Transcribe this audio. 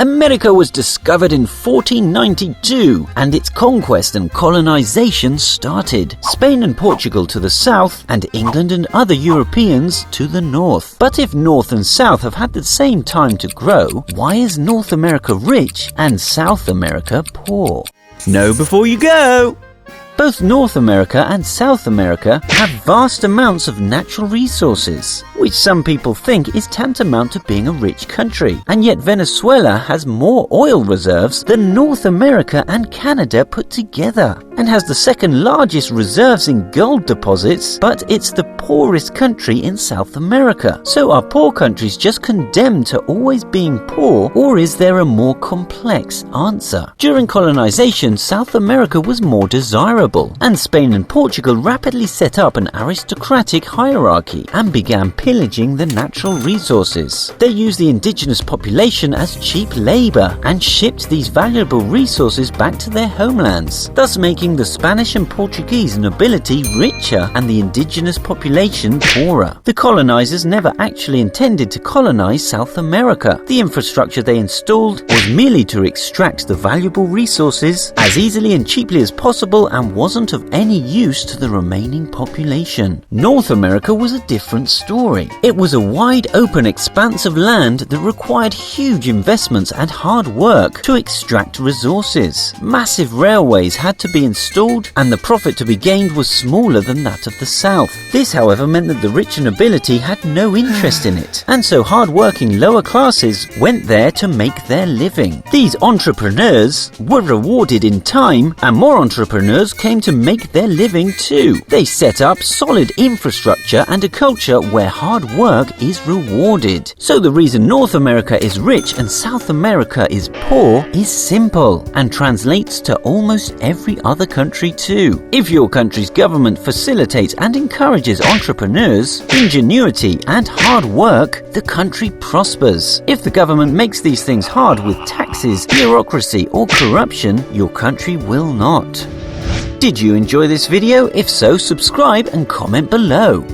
America was discovered in 1492 and its conquest and colonization started. Spain and Portugal to the south and England and other Europeans to the north. But if North and South have had the same time to grow, why is North America rich and South America poor? Know before you go! Both North America and South America have vast amounts of natural resources, which some people think is tantamount to being a rich country. And yet Venezuela has more oil reserves than North America and Canada put together, and has the second largest reserves in gold deposits, but it's the poorest country in South America. So are poor countries just condemned to always being poor, or is there a more complex answer? During colonization, South America was more desirable, and Spain and Portugal rapidly set up an aristocratic hierarchy and began pillaging the natural resources. They used the indigenous population as cheap labor and shipped these valuable resources back to their homelands, thus making the Spanish and Portuguese nobility richer and the indigenous population poorer. The colonizers never actually intended to colonize South America. The infrastructure they installed was merely to extract the valuable resources as easily and cheaply as possible and wasn't of any use to the remaining population. North America was a different story. It was a wide open expanse of land that required huge investments and hard work to extract resources. Massive railways had to be installed and the profit to be gained was smaller than that of the South. This, however, meant that the rich nobility had no interest in it, and so hard-working lower classes went there to make their living. These entrepreneurs were rewarded in time, and more entrepreneurs came to make their living too. They set up solid infrastructure and a culture where hard work is rewarded. So the reason North America is rich and South America is poor is simple and translates to almost every other country too. If your country's government facilitates and encourages entrepreneurs, ingenuity and hard work, the country prospers. If the government makes these things hard with taxes, bureaucracy or corruption, your country will not. Did you enjoy this video? If so, subscribe and comment below.